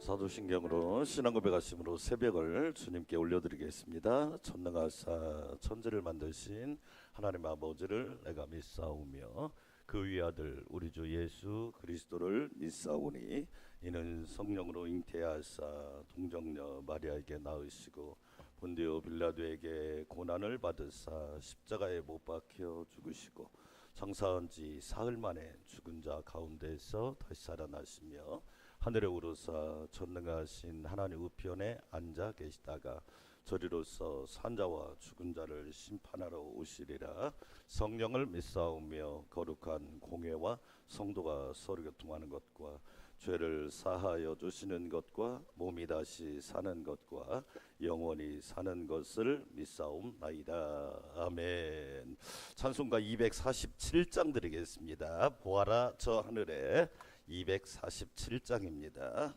사도신경으로 신앙고백하심으로 새벽을 주님께 올려드리겠습니다. 전능하사 천지를 만드신 하나님 아버지를 내가 믿사오며 그 위아들 우리 주 예수 그리스도를 믿사오니 이는 성령으로 잉태하사 동정녀 마리아에게 낳으시고 본디오 빌라도에게 고난을 받으사 십자가에 못 박혀 죽으시고 장사한 지 사흘 만에 죽은 자 가운데서 다시 살아나시며 하늘에 오르사 전능하신 하나님 우편에 앉아 계시다가 저리로서 산자와 죽은 자를 심판하러 오시리라. 성령을 믿사오며 거룩한 공회와 성도가 서로 교통하는 것과 죄를 사하여 주시는 것과 몸이 다시 사는 것과 영원히 사는 것을 믿사옵나이다. 아멘. 찬송가 247장 드리겠습니다. 보아라 저 하늘에 247장입니다.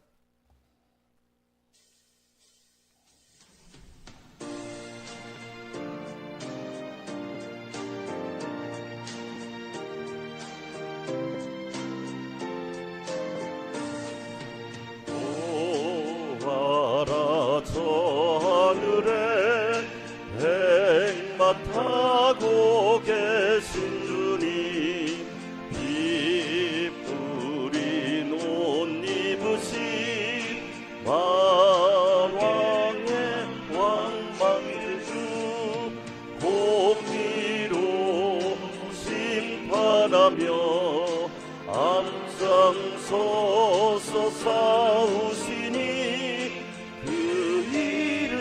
보아라 저 하늘에 백마 타고 계신 주님 만왕의 왕망주 공의로 심판하며 앞장서서 싸우시니 그 이름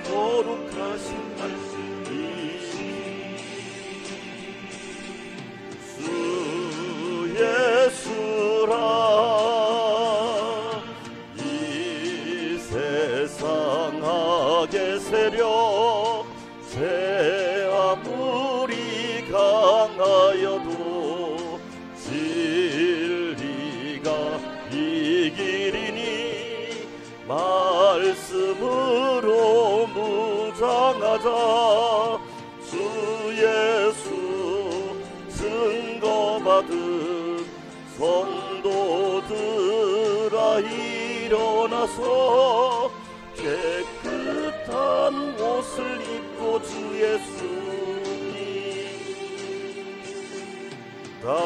거룩하신 말씀이시니 주 예수라 세상하게 세력 새 아무리 강하여도 진리가 이기리니 말씀으로 무장하자 주 예수 증거받은 성도들아 일어나서 깨끗한 옷을 입고 주 예수님 따라가자.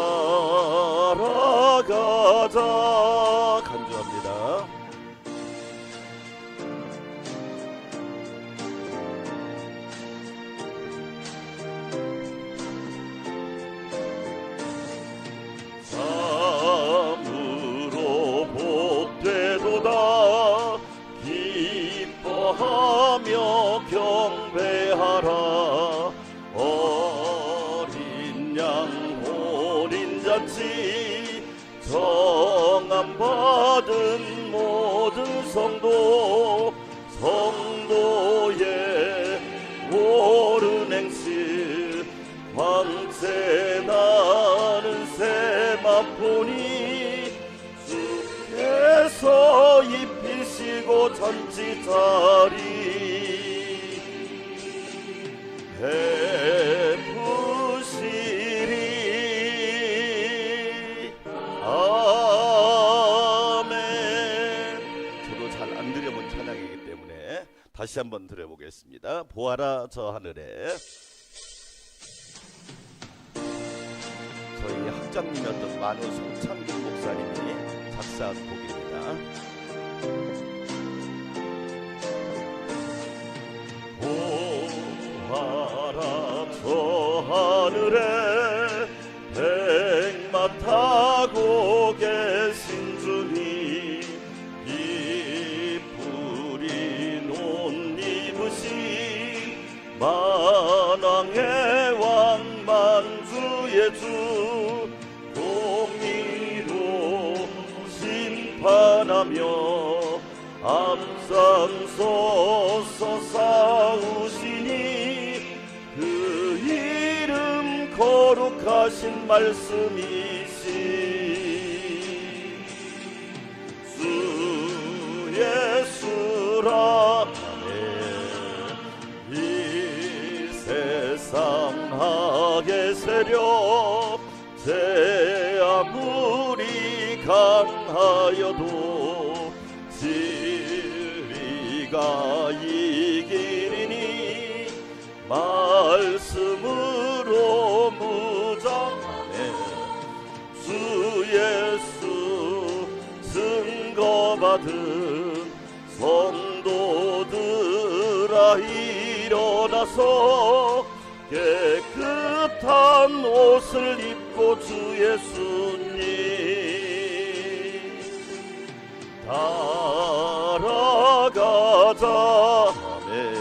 간주합니다. 참으로 복되도다 하며 경배하라. 어린 양 혼인잔치 정함 받은 모든 성도의 옳은 행실 황새 나는 세마포니 주께서 입히시고 잔치자리 베푸시리. 아멘. 저도 잘 안 드려본 찬양이기 때문에 다시 한번 드려보겠습니다. 보아라 저 하늘에. 저희 학장님이었던 만우 송창균 목사님이 작사한 곡입니다. 보아라 저 하늘에 백마 타고 계신 주님 이쁘린 옷 입으신 만왕의 왕 만주의 주 공의로 심판하며 앞장서서 싸우시니 그 이름 거룩하신 말씀이시 주 예수라. 이 세상하게 세력 제 아무리 강하여도 받은 성도들아 일어나서 깨끗한 옷을 입고 주 예수님 따라가자. 아멘.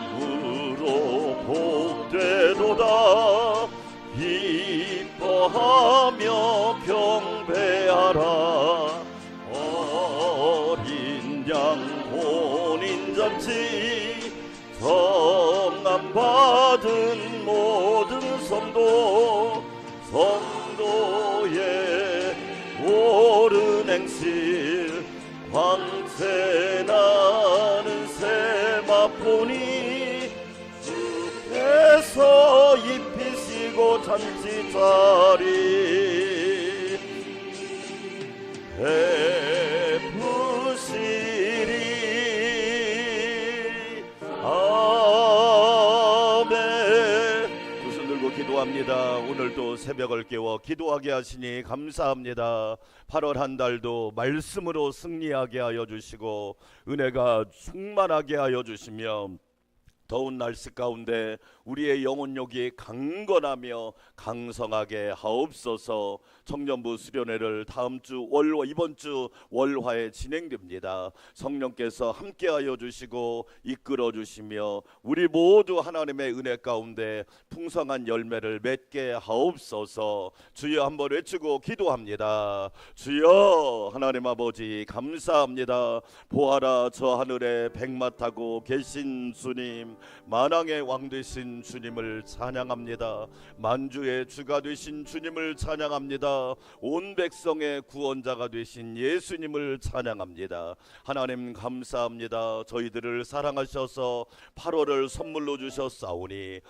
참으로 복되도다 기뻐하며 경배하라. 어린 양 혼인잔치 성함 받은 모든 성도의 옳은 행실 광채 나는 세마포니 주께서 입히시고 잔치자리 베푸시리. 아멘. 두 손 들고 기도합니다. 오늘도 새벽을 깨워 기도하게 하시니 감사합니다. 8월 한 달도 말씀으로 승리하게 하여 주시고 은혜가 충만하게 하여 주시며 더운 날씨 가운데 우리의 영혼력이 강건하며 강성하게 하옵소서. 청년부 수련회를 다음 주 이번 주 월화에 진행됩니다. 성령께서 함께하여 주시고 이끌어 주시며 우리 모두 하나님의 은혜 가운데 풍성한 열매를 맺게 하옵소서. 주여 한번 외치고 기도합니다. 주여 하나님 아버지 감사합니다. 보아라 저 하늘에 백마 타고 계신 주님, 만왕의 왕 되신 주님을 찬양합니다. 만주의 주가 되신 주님을 찬양합니다. 온 백성의 구원자가 되신 예수님을 찬양합니다. 하나님 감사합니다. 저희들을 사랑하셔서 8월을 선물로 주셨사오니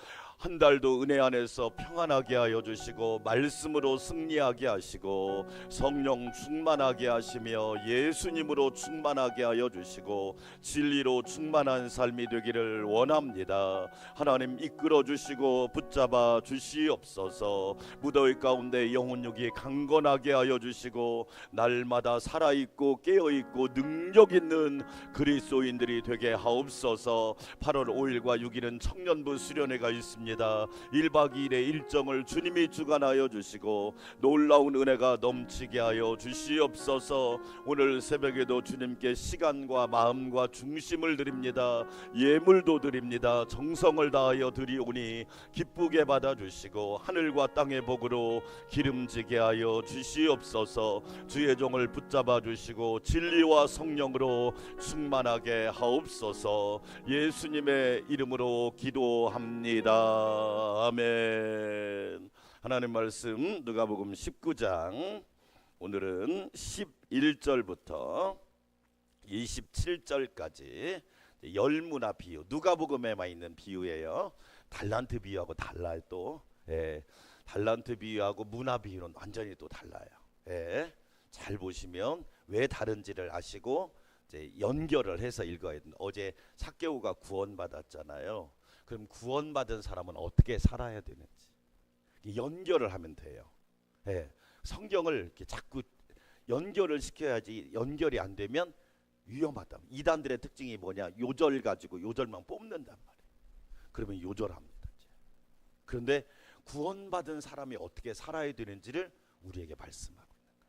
한 달도 은혜 안에서 평안하게 하여 주시고 말씀으로 승리하게 하시고 성령 충만하게 하시며 예수님으로 충만하게 하여 주시고 진리로 충만한 삶이 되기를 원합니다. 하나님 이끌어 주시고 붙잡아 주시옵소서. 무더위 가운데 영혼력이 강건하게 하여 주시고 날마다 살아있고 깨어있고 능력있는 그리스도인들이 되게 하옵소서. 8월 5일과 6일은 청년부 수련회가 있습니다. 1박 2일의 일정을 주님이 주관하여 주시고 놀라운 은혜가 넘치게 하여 주시옵소서. 오늘 새벽에도 주님께 시간과 마음과 중심을 드립니다. 예물도 드립니다. 정성을 다하여 드리오니 기쁘게 받아주시고 하늘과 땅의 복으로 기름지게 하여 주시옵소서. 주의 종을 붙잡아 주시고 진리와 성령으로 충만하게 하옵소서. 예수님의 이름으로 기도합니다. 아멘. 하나님 말씀 누가복음 19장 오늘은 11절부터 27절까지 열무나 비유, 누가복음에만 있는 비유예요. 달란트 비유하고 달라요. 또 달란트 비유하고 문화 비유는 완전히 또 달라요. 잘 보시면 왜 다른지를 아시고 이제 연결을 해서 읽어야 된다. 어제 삭개오가 구원받았잖아요. 그럼 구원받은 사람은 어떻게 살아야 되는지 연결을 하면 돼요. 성경을 이렇게 자꾸 연결을 시켜야지. 연결이 안 되면 위험하다. 이단들의 특징이 뭐냐? 요절 가지고 요절만 뽑는단 말이에요. 그러면 요절합니다. 그런데 구원받은 사람이 어떻게 살아야 되는지를 우리에게 말씀하고 있는 거예요.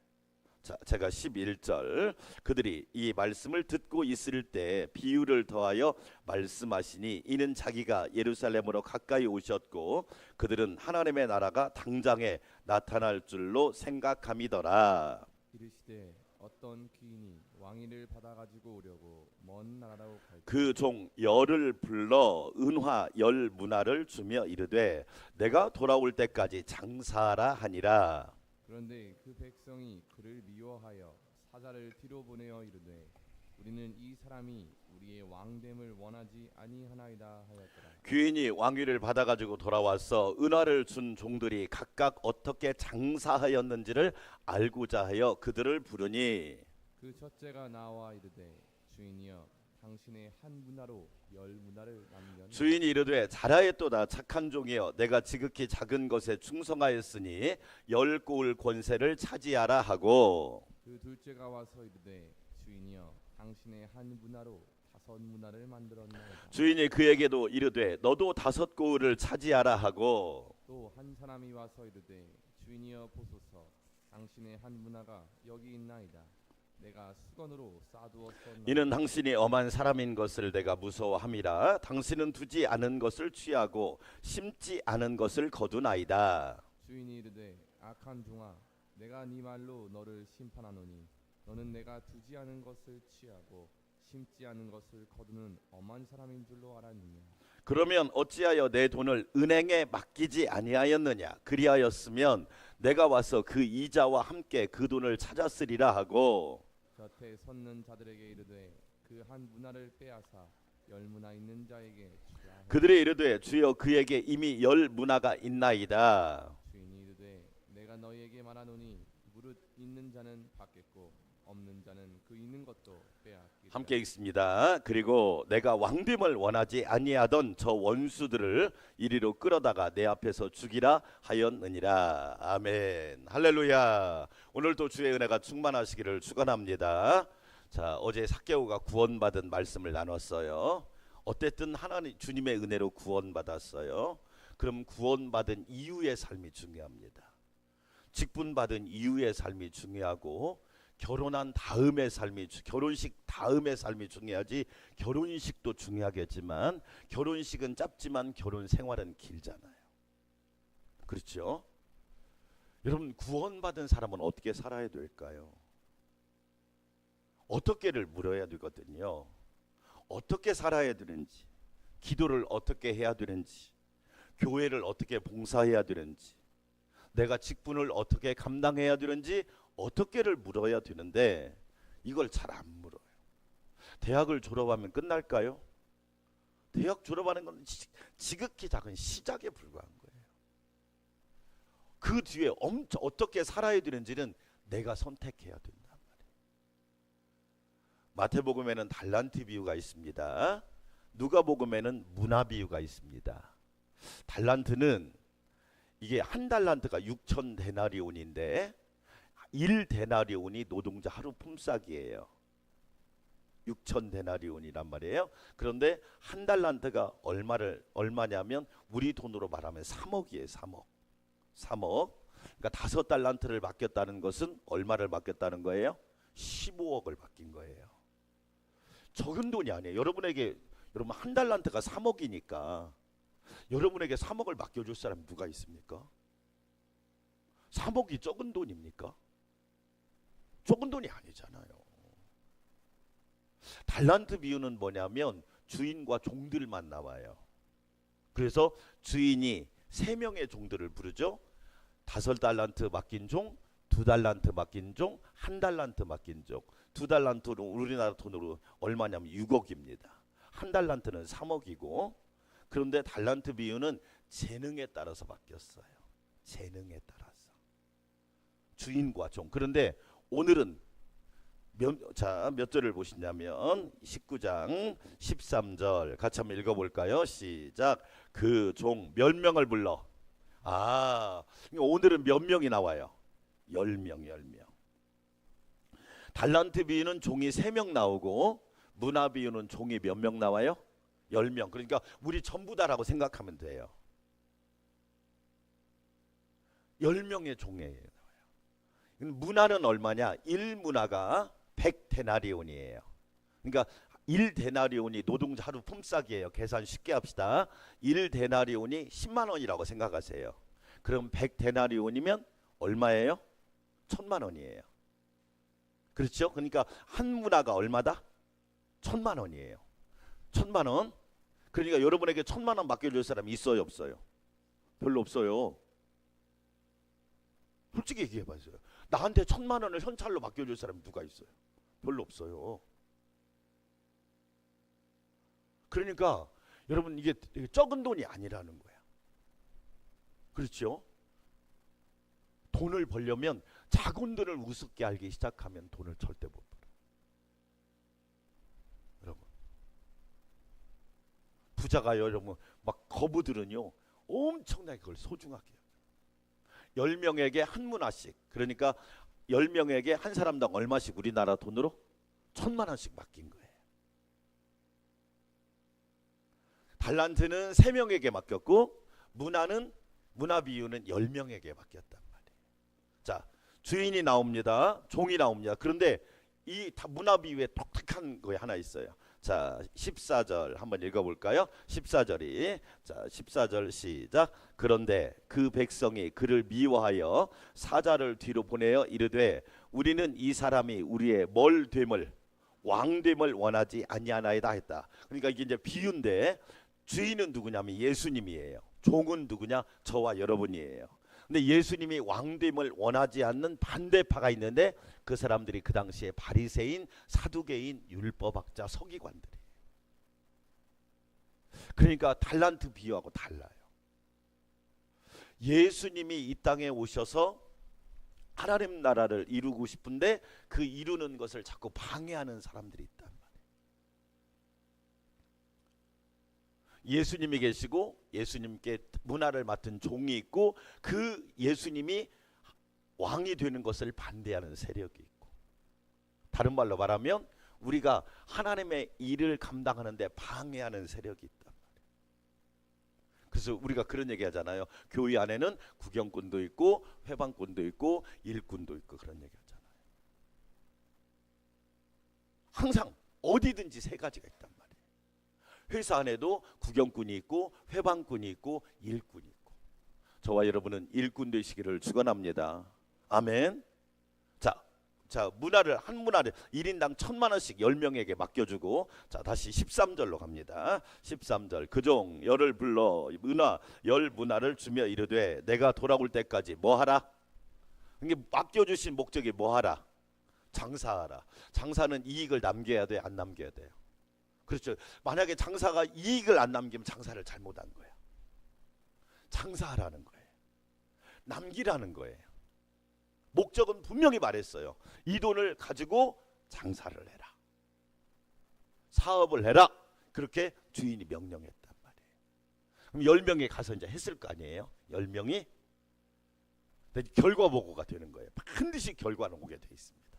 자, 제가 11절 그들이 이 말씀을 듣고 있을 때 비유를 더하여 말씀하시니 이는 자기가 예루살렘으로 가까이 오셨고 그들은 하나님의 나라가 당장에 나타날 줄로 생각함이더라. 이르시되 어떤 귀인이 왕위를 받아가지고 오려고 먼 나라로 갈 그 종 열을 불러 은화 열 문화를 주며 이르되 내가 돌아올 때까지 장사하라 하니라. 그런데 그 백성이 그를 미워하여 사자를 뒤로 보내어 이르되 우리는 이 사람이 우리의 왕됨을 원하지 아니하나이다 하였더라. 귀인이 왕위를 받아가지고 돌아와서 은화를 준 종들이 각각 어떻게 장사하였는지를 알고자 하여 그들을 부르니 그 첫째가 나와 이르되 주인이여 당신의 한 문화로 열 문화를 남겼네. 주인이 이르되 잘하였도다 착한 종이여 내가 지극히 작은 것에 충성하였으니 열 고을 권세를 차지하라 하고 그 둘째가 와서 이르되 주인이여 당신의 한 문화로 다섯 문화를 만들었나이다. 주인이 그에게도 이르되 너도 다섯 고을을 차지하라 하고 또 한 사람이 와서 이르되 주인이여 보소서 당신의 한 문화가 여기 있나이다. 내가 수건으로 싸두었었나이다. 이는 당신이 엄한 사람인 것을 내가 무서워함이라 당신은 두지 않은 것을 취하고 심지 않은 것을 거두나이다. 주인이 이르되 악한 종아 내가 네 말로 너를 심판하노니 너는 내가 두지 않은 것을 취하고 심지 않은 것을 거두는 엄한 사람인 줄로 알았느냐. 그러면 어찌하여 내 돈을 은행에 맡기지 아니하였느냐 그리하였으면 내가 와서 그 이자와 함께 그 돈을 찾았으리라 하고 곁에 섰는 자들에게 이르되 그 한 문화를 빼앗아 열 문화 있는 자에게 주라. 그들이 이르되 주여 그에게 이미 열 문화가 있나이다. 주인이 이르되 내가 너희에게 말하노니 무릇 있는 자는 받겠고 없는 자는 그 있는 것도 빼앗기리라. 함께 읽습니다. 그리고 내가 왕됨을 원하지 아니하던 저 원수들을 이리로 끌어다가 내 앞에서 죽이라 하였느니라. 아멘. 할렐루야. 오늘도 주의 은혜가 충만하시기를 축원합니다. 자, 어제 삭개오가 구원받은 말씀을 나눴어요. 어쨌든 하나님 주님의 은혜로 구원받았어요. 그럼 구원받은 이후의 삶이 중요합니다. 직분받은 이후의 삶이 중요하고 결혼한 다음의 삶이 결혼식 다음의 삶이 중요하지 결혼식도 중요하겠지만 결혼식은 짧지만 결혼 생활은 길잖아요. 그렇죠? 여러분 구원받은 사람은 어떻게 살아야 될까요? 어떻게를 물어야 되거든요. 어떻게 살아야 되는지, 기도를 어떻게 해야 되는지, 교회를 어떻게 봉사해야 되는지, 내가 직분을 어떻게 감당해야 되는지 어떻게를 물어야 되는데 이걸 잘 안 물어요. 대학을 졸업하면 끝날까요? 대학 졸업하는 건 지극히 작은 시작에 불과한 거예요. 그 뒤에 어떻게 살아야 되는지는 내가 선택해야 된단 말이에요. 마태복음에는 달란트 비유가 있습니다. 누가복음에는 문화 비유가 있습니다. 달란트는 이게 한 달란트가 6천 데나리온인데 1데나리온이 노동자 하루 품삯이에요. 6천 데나리온이란 말이에요. 그런데 한 달란트가 얼마냐면 우리 돈으로 말하면 3억이에요. 3억. 그러니까 5달란트를 맡겼다는 것은 얼마를 맡겼다는 거예요? 15억을 맡긴 거예요. 적은 돈이 아니에요. 여러분 한 달란트가 3억이니까 여러분에게 3억을 맡겨줄 사람이 누가 있습니까? 3억이 적은 돈입니까? 적은 돈이 아니잖아요. 달란트 비유는 뭐냐면 주인과 종들만 나와요. 그래서 주인이 3명의 종들을 부르죠. 5달란트 맡긴 종, 2달란트 맡긴 종, 1달란트 맡긴 종. 2달란트로 우리나라 돈으로 얼마냐면 6억입니다. 1달란트는 3억이고 그런데 달란트 비유는 재능에 따라서 바뀌었어요. 재능에 따라서. 주인과 종. 그런데 오늘은 몇 절을 보시냐면 19장 13절 같이 한번 읽어볼까요? 시작. 그 종 몇 명을 불러? 오늘은 몇 명이 나와요? 10명. 달란트 비유는 종이 3명 나오고 문화 비유는 종이 몇 명 나와요? 10명. 그러니까 우리 전부 다라고 생각하면 돼요. 10명의 종이에요. 문화는 얼마냐? 1문화가 100데나리온이에요. 그러니까 1데나리온이 노동자 하루 품삯이에요. 계산 쉽게 합시다. 1데나리온이 10만 원이라고 생각하세요. 그럼 100데나리온이면 얼마예요? 1000만 원이에요. 그렇죠? 그러니까 한 문화가 얼마다? 1000만 원이에요. 1000만 원. 그러니까 여러분에게 1000만 원 맡겨줄 사람이 있어요, 없어요? 별로 없어요. 솔직히 얘기해봐요. 나한테 1000만 원을 현찰로 맡겨줄 사람이 누가 있어요? 별로 없어요. 그러니까 여러분 이게 적은 돈이 아니라는 거야. 그렇죠? 돈을 벌려면 작은 돈을 우습게 알기 시작하면 돈을 절대 못 벌어. 여러분 부자가 여러분 막 거부들은요 엄청나게 그걸 소중하게 해요. 10명에게 한 문화씩, 그러니까 10명에게 한 사람당 얼마씩 우리나라 돈으로 1,000만 원씩 맡긴 거예요. 달란트는 3명에게 맡겼고 문화 비유는 10명에게 맡겼단 말이에요. 자, 주인이 나옵니다. 종이 나옵니다. 그런데 이 문화 비유에 독특한 거 하나 있어요. 자, 14절 한번 읽어볼까요? 14절이, 자 14절 시작. 그런데 그 백성이 그를 미워하여 사자를 뒤로 보내어 이르되 우리는 이 사람이 우리의 뭘 왕됨을 원하지 아니하나이다 했다. 그러니까 이게 이제 비유인데 주인은 누구냐면 예수님이에요. 종은 누구냐? 저와 여러분이에요. 근데 예수님이 왕됨을 원하지 않는 반대파가 있는데 그 사람들이 그 당시에 바리새인, 사두개인, 율법학자, 서기관들이에요. 그러니까 달란트 비유하고 달라요. 예수님이 이 땅에 오셔서 하나님 나라를 이루고 싶은데 그 이루는 것을 자꾸 방해하는 사람들이 있단 말이에요. 예수님이 계시고 예수님께 문화를 맡은 종이 있고 그 예수님이 왕이 되는 것을 반대하는 세력이 있고, 다른 말로 말하면 우리가 하나님의 일을 감당하는데 방해하는 세력이 있단 말이에요. 그래서 우리가 그런 얘기 하잖아요. 교회 안에는 구경꾼도 있고 회방꾼도 있고 일꾼도 있고 그런 얘기 하잖아요. 항상 어디든지 세 가지가 있단 말이에요. 회사 안에도 구경꾼이 있고 회방꾼이 있고 일꾼이 있고, 저와 여러분은 일꾼 되시기를 축원합니다. 아멘. 자, 한 문화를 1인당 1,000만 원씩 10명에게 맡겨주고, 자 다시 13절로 갑니다. 13절. 그 종 열을 불러 열 문화를 주며 이르되 내가 돌아올 때까지 뭐하라? 이게 맡겨주신 목적이 뭐하라? 장사하라. 장사는 이익을 남겨야 돼, 안 남겨야 돼요? 그렇죠. 만약에 장사가 이익을 안 남기면 장사를 잘못한 거예요. 장사하라는 거예요. 남기라는 거예요. 목적은 분명히 말했어요. 이 돈을 가지고 장사를 해라, 사업을 해라. 그렇게 주인이 명령했단 말이에요. 그럼 10명이 가서 이제 했을 거 아니에요. 10명이 결과 보고가 되는 거예요. 반드시 결과는 오게 돼 있습니다.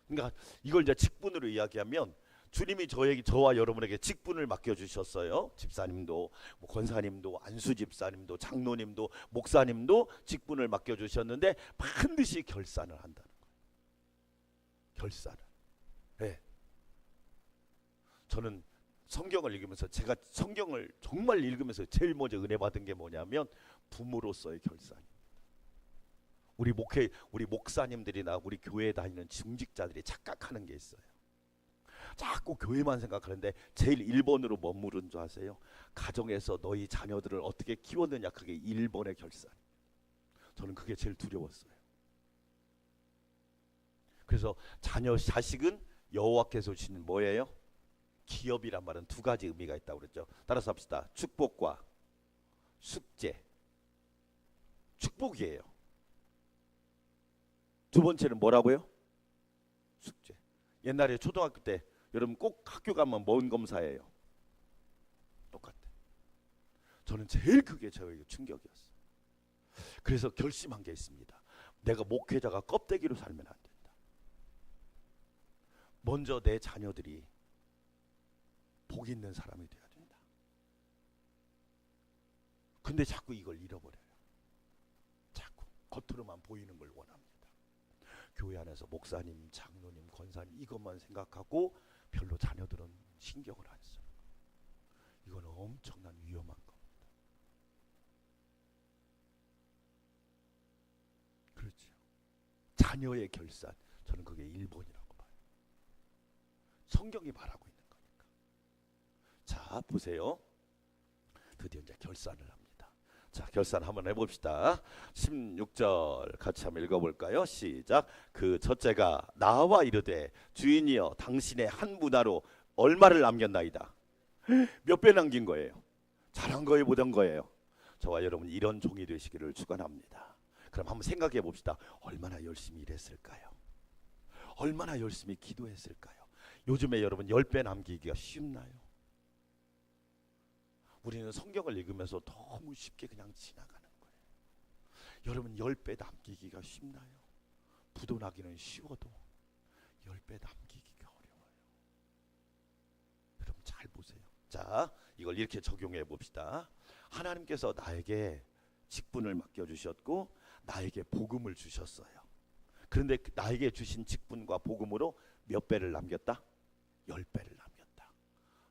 그러니까 이걸 이제 직분으로 이야기하면 주님이 저와 여러분에게 직분을 맡겨주셨어요. 집사님도, 권사님도, 안수집사님도, 장로님도, 목사님도 직분을 맡겨주셨는데 반드시 결산을 한다는 거예요. 결산을. 네. 저는 성경을 읽으면서, 제가 성경을 정말 읽으면서 제일 먼저 은혜 받은 게 뭐냐면 부모로서의 결산입니다. 우리 목사님들이나 우리 교회에 다니는 중직자들이 착각하는 게 있어요. 자꾸 교회만 생각하는데 제일 1번으로 뭐 물은 줄 아세요? 가정에서 너희 자녀들을 어떻게 키웠느냐, 그게 1번의 결산. 저는 그게 제일 두려웠어요. 그래서 자식은 여호와께서 주시는 뭐예요? 기업이란 말은 두 가지 의미가 있다고 그랬죠. 따라서 합시다. 축복과 숙제. 축복이에요. 두 번째는 뭐라고요? 숙제. 옛날에 초등학교 때 여러분 꼭 학교 가면 뭔 검사예요? 똑같아. 저는 제일 그게 저에게 충격이었어요. 그래서 결심한 게 있습니다. 내가 목회자가 껍데기로 살면 안 된다. 먼저 내 자녀들이 복 있는 사람이 돼야 된다. 근데 자꾸 이걸 잃어버려요. 자꾸 겉으로만 보이는 걸 원합니다. 교회 안에서 목사님, 장로님, 권사님 이것만 생각하고 별로 자녀들은 신경을 안 써요. 이건 엄청난 위험한 겁니다. 그렇죠. 자녀의 결산, 저는 그게 1번이라고 봐요. 성경이 말하고 있는 거니까. 자, 보세요. 드디어 이제 결산을 합니다. 자, 결산 한번 해봅시다. 16절 같이 한번 읽어볼까요? 시작. 그 첫째가 나와 이르되 주인이여 당신의 한 문화로 얼마를 남겼나이다. 몇 배 남긴 거예요? 잘한 거예요, 못한 거예요? 저와 여러분 이런 종이 되시기를 축원합니다. 그럼 한번 생각해 봅시다. 얼마나 열심히 일했을까요? 얼마나 열심히 기도했을까요? 요즘에 여러분 10배 남기기가 쉽나요? 우리는 성경을 읽으면서 너무 쉽게 그냥 지나가는 거예요. 여러분 10배 남기기가 쉽나요? 부도나기는 쉬워도 10배 남기기가 어려워요. 여러분 잘 보세요. 자, 이걸 이렇게 적용해 봅시다. 하나님께서 나에게 직분을 맡겨주셨고 나에게 복음을 주셨어요. 그런데 나에게 주신 직분과 복음으로 몇 배를 남겼다? 10배를 남겼다.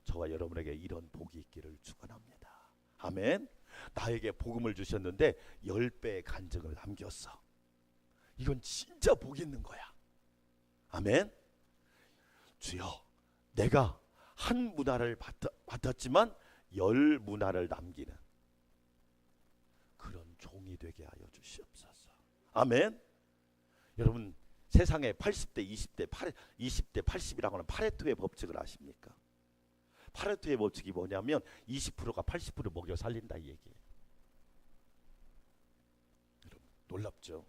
저와 여러분에게 이런 복이 있기를 축원합니다. 아멘. 나에게 복음을 주셨는데 10배의 간증을 남겼어. 이건 진짜 복 있는 거야. 아멘. 주여, 내가 한 문화를 받았지만 10 문화를 남기는 그런 종이 되게 하여 주시옵소서. 아멘. 여러분 세상에 80대 20대 20대 80이라고 하는 파레토의 법칙을 아십니까? 파레토의 법칙이 뭐냐면 20%가 80% 먹여 살린다 이 얘기예요. 여러분 놀랍죠?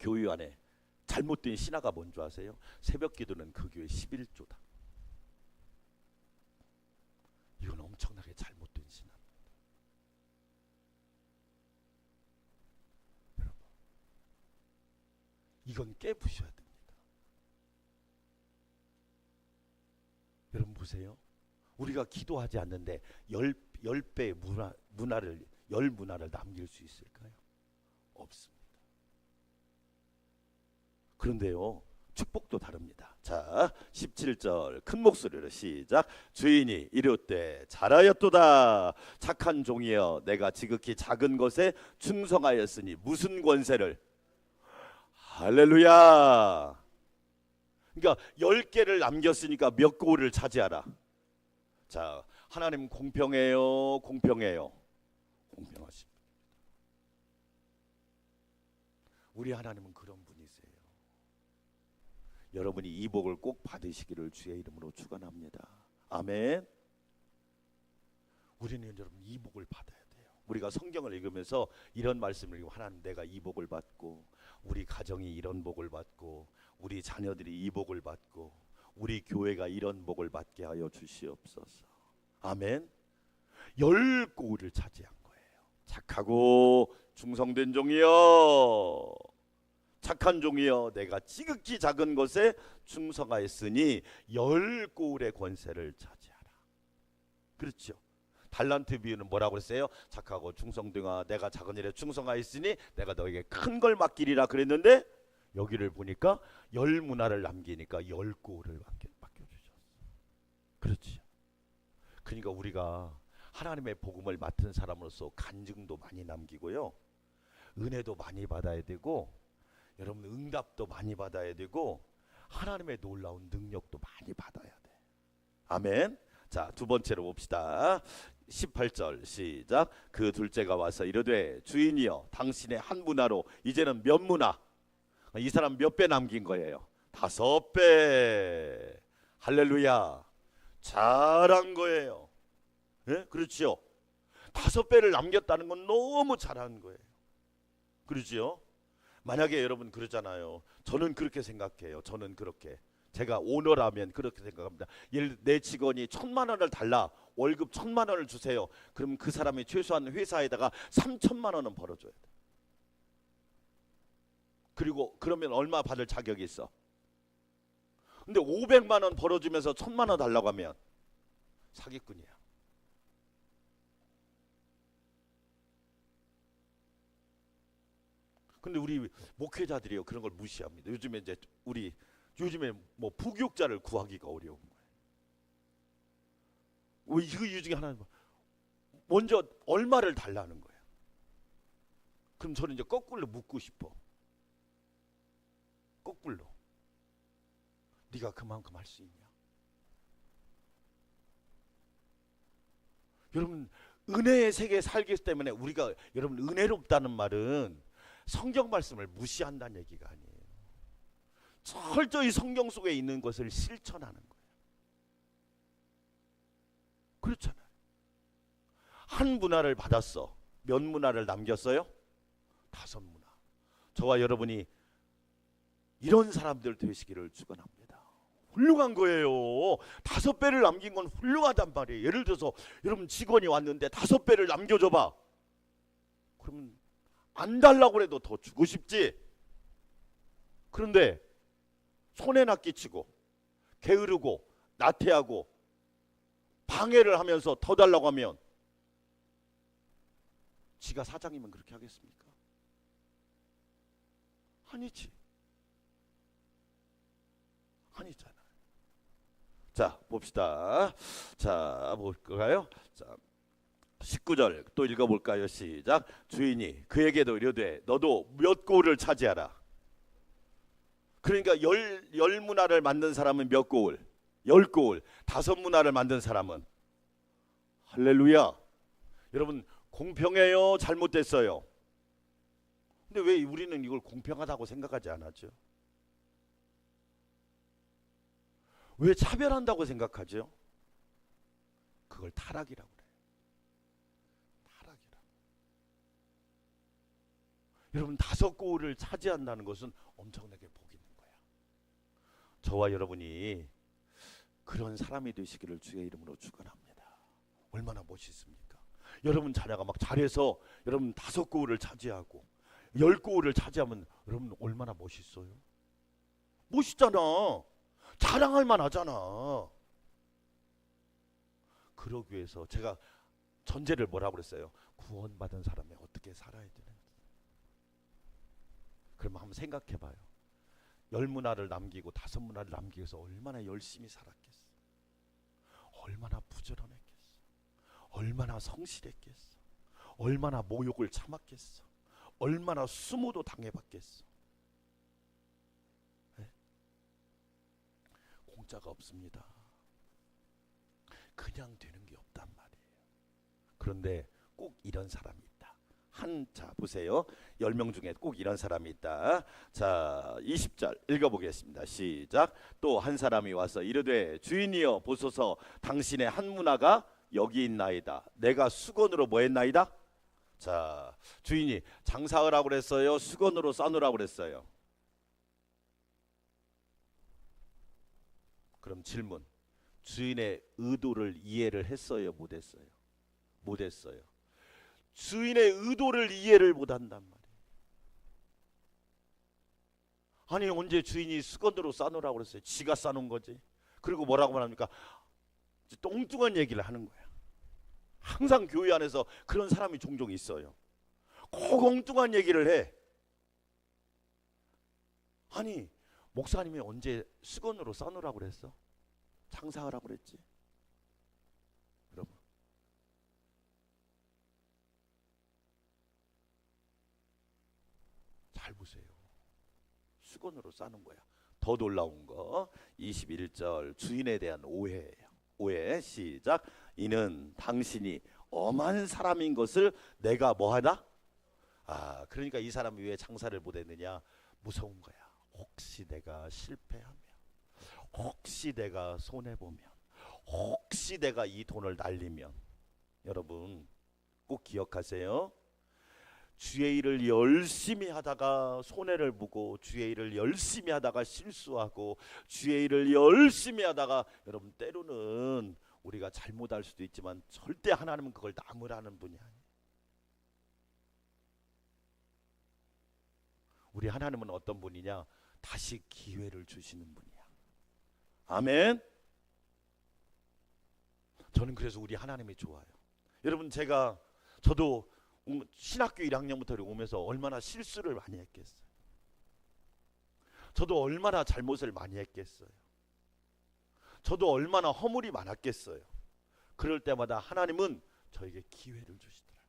교회 안에 잘못된 신화가 뭔지 아세요? 새벽 기도는 그 교회 11조다. 이건 엄청나게 잘못된 신화입니다. 여러분 이건 깨부셔야 됩니다. 여러분 보세요. 우리가 기도하지 않는데 10배의 문화를 10 문화를 남길 수 있을까요? 없습니다. 그런데요 축복도 다릅니다. 자 17절 큰 목소리로 시작. 주인이 이르되 잘하였도다 착한 종이여 내가 지극히 작은 것에 충성하였으니 무슨 권세를 할렐루야. 그러니까 10개를 남겼으니까 몇 고를 차지하라. 자 하나님 공평해요 공평해요 공평하십니다. 우리 하나님은 그런 분이세요. 여러분이 이 복을 꼭 받으시기를 주의 이름으로 축원합니다. 아멘. 우리는 여러분 이 복을 받아야 돼요. 우리가 성경을 읽으면서 이런 말씀을 읽고 하나님 내가 이 복을 받고 우리 가정이 이런 복을 받고 우리 자녀들이 이 복을 받고 우리 교회가 이런 복을 받게 하여 주시옵소서. 아멘. 10고를 차지한 거예요. 착하고 충성된 종이여 착한 종이여 내가 지극히 작은 것에 충성하였으니 10고울의 권세를 차지하라. 그렇죠. 달란트 비유는 뭐라고 했어요? 착하고 충성되가 내가 작은 일에 충성하였으니 내가 너에게 큰 걸 맡기리라 그랬는데 여기를 보니까 10 문화를 남기니까 10고울을 맡겨주셨어. 그렇지. 그러니까 우리가 하나님의 복음을 맡은 사람으로서 간증도 많이 남기고요 은혜도 많이 받아야 되고 여러분 응답도 많이 받아야 되고 하나님의 놀라운 능력도 많이 받아야 돼. 아멘. 자, 두 번째로 봅시다. 18절 시작. 그 둘째가 와서 이르되 주인이여 당신의 한 문화로 이제는 몇 문화? 이 사람 몇 배 남긴 거예요? 5배. 할렐루야. 잘한 거예요. 예? 그렇죠. 5배를 남겼다는 건 너무 잘한 거예요. 그렇죠. 만약에 여러분 그러잖아요. 저는 그렇게 생각해요. 저는 그렇게 제가 오너라면 그렇게 생각합니다. 내 직원이 1,000만 원을 달라 월급 1,000만 원을 주세요. 그럼 그 사람이 최소한 회사에다가 3,000만 원은 벌어줘야 돼. 그리고 그러면 얼마 받을 자격이 있어? 근데 500만 원 벌어주면서 1,000만 원 달라고 하면 사기꾼이야. 근데 우리 목회자들이요 그런 걸 무시합니다. 요즘에 이제 요즘에 뭐 부교육자를 구하기가 어려운 거예요. 이거 중에 하나는 먼저 얼마를 달라는 거예요. 그럼 저는 이제 거꾸로 묻고 싶어. 거꾸로. 네가 그만큼 할 수 있냐? 여러분 은혜의 세계에 살기 때문에 우리가 여러분 은혜롭다는 말은 성경 말씀을 무시한다는 얘기가 아니에요. 철저히 성경 속에 있는 것을 실천하는 거예요. 그렇잖아요. 한 문화를 받았어. 몇 문화를 남겼어요? 5 문화. 저와 여러분이 이런 사람들 되시기를 축원합니다. 훌륭한 거예요. 5배를 남긴 건 훌륭하단 말이에요. 예를 들어서 여러분 직원이 왔는데 5배를 남겨줘봐. 그러면 안 달라고 해도 더 주고 싶지. 그런데 손해나 끼치고 게으르고 나태하고 방해를 하면서 더 달라고 하면 지가 사장이면 그렇게 하겠습니까? 아니지. 아니잖아. 자, 봅시다. 자, 볼까요? 자, 19절 또 읽어볼까요? 시작. 주인이 그에게도 이르되 너도 몇 고울을 차지하라. 그러니까 열 문화를 만든 사람은 몇 고울? 10고울. 5문화를 만든 사람은, 할렐루야. 여러분, 공평해요? 잘못됐어요? 근데 왜 우리는 이걸 공평하다고 생각하지 않았죠? 왜 차별한다고 생각하죠? 그걸 타락이라고 그래요. 타락이라고. 여러분, 5고울을 차지한다는 것은 엄청나게 복이 있는 거야. 저와 여러분이 그런 사람이 되시기를 주의 이름으로 축원합니다. 얼마나 멋있습니까? 여러분 자녀가 막 잘해서 여러분 5고울을 차지하고 10고울을 차지하면 여러분 얼마나 멋있어요? 멋있잖아. 자랑할 만하잖아. 그러기 위해서 제가 전제를 뭐라고 그랬어요? 구원받은 사람이 어떻게 살아야 되는? 그러면 한번 생각해봐요. 10문화를 남기고 5문화를 남기기 위해서 얼마나 열심히 살았겠어? 얼마나 부지런했겠어? 얼마나 성실했겠어? 얼마나 모욕을 참았겠어? 얼마나 수모도 당해봤겠어? 네? 공짜가 없습니다. 그냥 되는 게 없단 말이에요. 그런데 꼭 이런 사람이 있다. 자 보세요. 10명 중에 꼭 이런 사람이 있다. 자 20절 읽어보겠습니다. 시작. 또 한 사람이 와서 이르되 주인이여 보소서 당신의 한 문화가 여기 있나이다. 내가 수건으로 뭐 했나이다? 자 주인이 장사하라고 그랬어요? 수건으로 싸놓으라고 그랬어요? 그럼 질문. 주인의 의도를 이해를 했어요? 못했어요? 못했어요. 주인의 의도를 이해를 못한단 말이에요. 아니 언제 주인이 수건으로 싸놓으라고 그랬어요? 지가 싸놓은 거지. 그리고 뭐라고 말합니까? 똥뚱한 얘기를 하는 거야. 항상 교회 안에서 그런 사람이 종종 있어요. 꼭 엉뚱한 얘기를 해. 아니 목사님이 언제 수건으로 싸놓으라고 그랬어? 장사하라고 그랬지. 여러분 잘 보세요. 수건으로 싸는 거야. 더 놀라운 거 21절 주인에 대한 오해예요. 오해. 시작. 이는 당신이 엄한 사람인 것을 내가 뭐하다? 아 그러니까 이 사람이 왜 장사를 못했느냐? 무서운 거야. 혹시 내가 실패하면, 혹시 내가 손해보면, 혹시 내가 이 돈을 날리면. 여러분 꼭 기억하세요. 주의 일을 열심히 하다가 손해를 보고, 주의 일을 열심히 하다가 실수하고, 주의 일을 열심히 하다가 여러분 때로는 우리가 잘못할 수도 있지만 절대 하나님은 그걸 나무라는 분이 아니에요. 우리 하나님은 어떤 분이냐? 다시 기회를 주시는 분이야. 아멘. 저는 그래서 우리 하나님이 좋아요. 여러분 저도 신학교 1학년부터 오면서 얼마나 실수를 많이 했겠어요. 저도 얼마나 잘못을 많이 했겠어요. 저도 얼마나 허물이 많았겠어요. 그럴 때마다 하나님은 저에게 기회를 주시더라고요.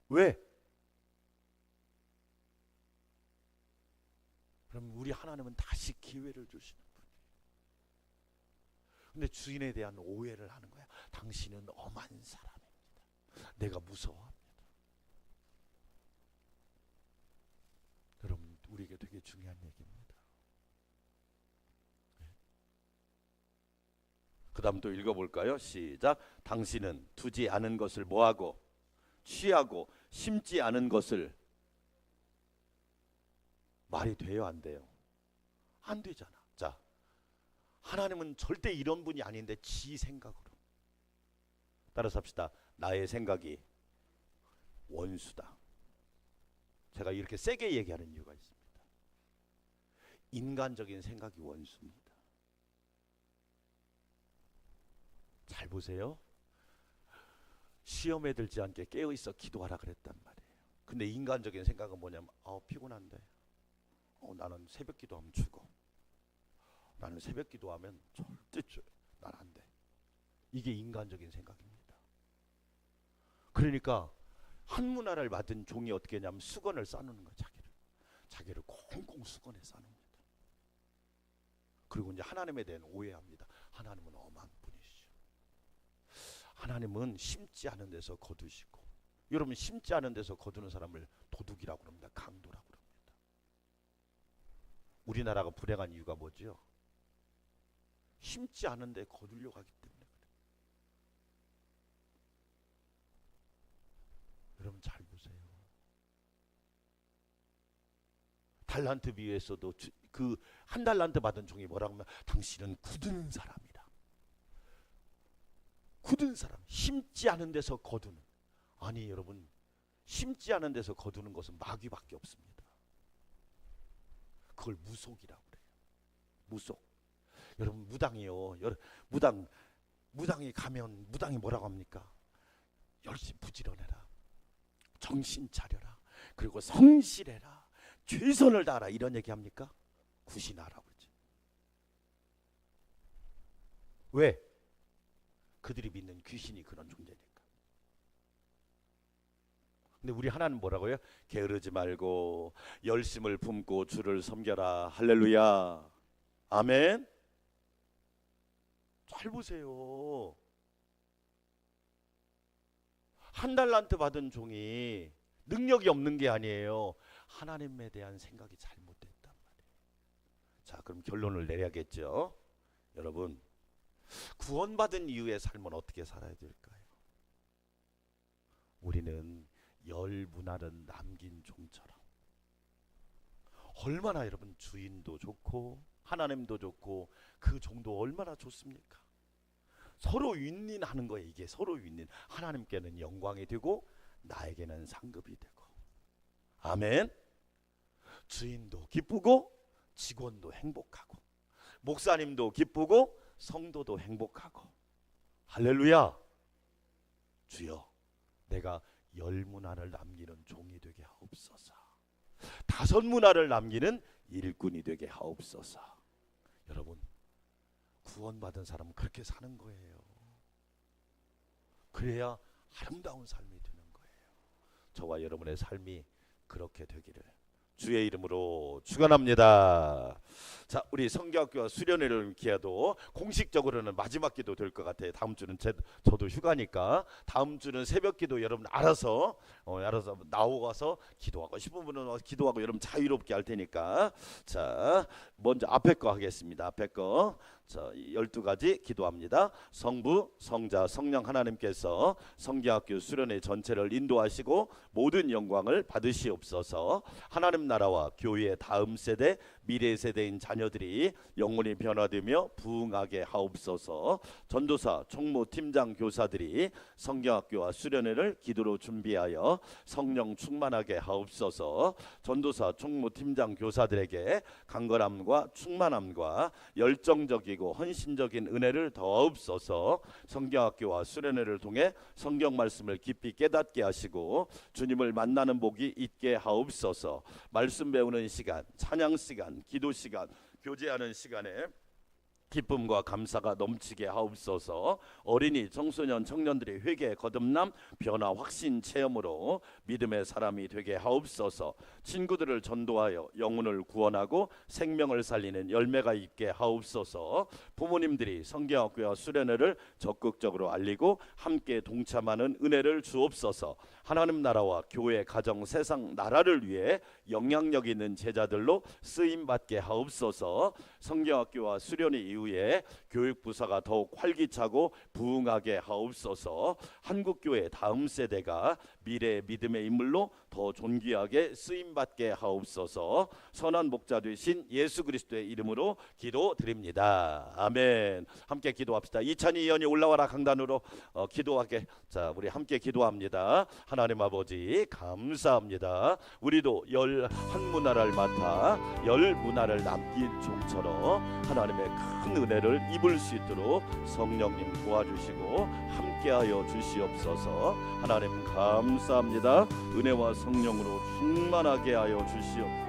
왜? 그럼 우리 하나님은 다시 기회를 주시는 분이에요. 근데 주인에 대한 오해를 하는 거야. 당신은 엄한 사람입니다. 내가 무서워합니다. 여러분 우리에게 되게 중요한 얘기입니다. 그 다음 또 읽어볼까요? 시작. 당신은 두지 않은 것을 뭐하고 취하고 심지 않은 것을. 말이 돼요 안 돼요? 안 되잖아. 자 하나님은 절대 이런 분이 아닌데 지 생각으로. 따라서 합시다. 나의 생각이 원수다. 제가 이렇게 세게 얘기하는 이유가 있습니다. 인간적인 생각이 원수입니다. 잘 보세요. 시험에 들지 않게 깨어있어 기도하라 그랬단 말이에요. 근데 인간적인 생각은 뭐냐면 피곤한데 나는 새벽 기도하면 죽어. 나는 새벽 기도하면 절대 난 안 돼. 이게 인간적인 생각입니다. 그러니까 한 문화를 받은 종이 어떻게 하냐면 수건을 싸놓는 거예요. 자기를 콩콩 수건에 싸놓습니다. 그리고 이제 하나님에 대한 오해합니다. 하나님은 엄한 분이시죠. 하나님은 심지 않은 데서 거두시고, 여러분 심지 않은 데서 거두는 사람을 도둑이라고 합니다. 강도라고 합니다. 우리나라가 불행한 이유가 뭐죠? 심지 않은 데 거두려고 하기 때문에 그래요. 여러분 잘 보세요. 달란트 비유에서도 그 한 달란트 받은 종이 뭐라고 하면 당신은 굳은 사람이다. 굳은 사람, 심지 않은 데서 거두는. 아니 여러분, 심지 않은 데서 거두는 것은 마귀밖에 없습니다. 그걸 무속이라고 그래요. 무속. 여러분 무당이요. 무당이 가면 무당이 뭐라고 합니까? 열심히 부지런해라. 정신 차려라. 그리고 성실해라. 최선을 다하라. 이런 얘기 합니까? 구신하라고 그러지. 왜? 그들이 믿는 귀신이 그런 존재니까. 근데 우리 하나님 뭐라고요? 게으르지 말고 열심을 품고 주를 섬겨라. 할렐루야. 아멘. 잘 보세요. 한 달란트 받은 종이 능력이 없는 게 아니에요. 하나님에 대한 생각이 잘못됐단 말이에요. 자, 그럼 결론을 내려야겠죠. 여러분, 구원받은 이후의 삶은 어떻게 살아야 될까요? 우리는 열 문화를 남긴 종처럼, 얼마나 여러분 주인도 좋고 하나님도 좋고 그 종도 얼마나 좋습니까? 서로 윈윈하는 거예요. 이게 서로 윈윈. 하나님께는 영광이 되고 나에게는 상급이 되고. 아멘. 주인도 기쁘고 직원도 행복하고 목사님도 기쁘고 성도도 행복하고. 할렐루야. 주여, 내가 열 문화를 남기는 종이 되게 하옵소서. 다섯 문화를 남기는 일꾼이 되게 하옵소서. 여러분, 구원받은 사람은 그렇게 사는 거예요. 그래야 아름다운 삶이 되는 거예요. 저와 여러분의 삶이 그렇게 되기를 주의 이름으로 축원합니다. 자, 우리 성경학교와 수련회를 기해도 공식적으로는 마지막 기도 될 것 같아요. 다음 주는 저도 휴가니까 다음 주는 새벽 기도 여러분 알아서 나와서 기도하고 싶은 분은 와서 기도하고 여러분 자유롭게 할 테니까. 자, 먼저 앞에 거 하겠습니다. 앞에 거. 자, 12가지 기도합니다. 성부, 성자, 성령 하나님께서 성경학교 수련회 전체를 인도하시고 모든 영광을 받으시옵소서. 하나님 나라와 교회의 다음 세대, 미래 세대인 자녀들이 영혼이 변화되며 부흥하게 하옵소서. 전도사, 총무, 팀장, 교사들이 성경학교와 수련회를 기도로 준비하여 성령 충만하게 하옵소서. 전도사, 총무, 팀장, 교사들에게 강건함과 충만함과 열정적이고 헌신적인 은혜를 더하옵소서. 성경학교와 수련회를 통해 성경 말씀을 깊이 깨닫게 하시고 주님을 만나는 복이 있게 하옵소서. 말씀 배우는 시간, 찬양 시간, 기도 시간, 교제하는 시간에 기쁨과 감사가 넘치게 하옵소서. 어린이, 청소년, 청년들의 회개, 거듭남, 변화, 확신 체험으로 믿음의 사람이 되게 하옵소서. 친구들을 전도하여 영혼을 구원하고 생명을 살리는 열매가 있게 하옵소서. 부모님들이 성경학교와 수련회를 적극적으로 알리고 함께 동참하는 은혜를 주옵소서. 하나님 나라와 교회, 가정, 세상, 나라를 위해 영향력 있는 제자들로 쓰임받게 하옵소서. 성경학교와 수련회 이후에 교육부사가 더욱 활기차고 부흥하게 하옵소서. 한국교회 다음 세대가 미래의 믿음의 인물로 더 더 존귀하게 쓰임받게 하옵소서. 선한 목자 되신 예수 그리스도의 이름으로 기도드립니다. 아멘. 함께 기도합시다. 2002년이 올라와라 강단으로 기도하게. 자, 우리 함께 기도합니다. 하나님 아버지 감사합니다. 우리도 한 문화를 맡아 열 문화를 남긴 종처럼 하나님의 큰 은혜를 입을 수 있도록 성령님 도와주시고 함께하여 주시옵소서. 하나님 감사합니다. 은혜와 성령으로 충만하게 하여 주시옵소서.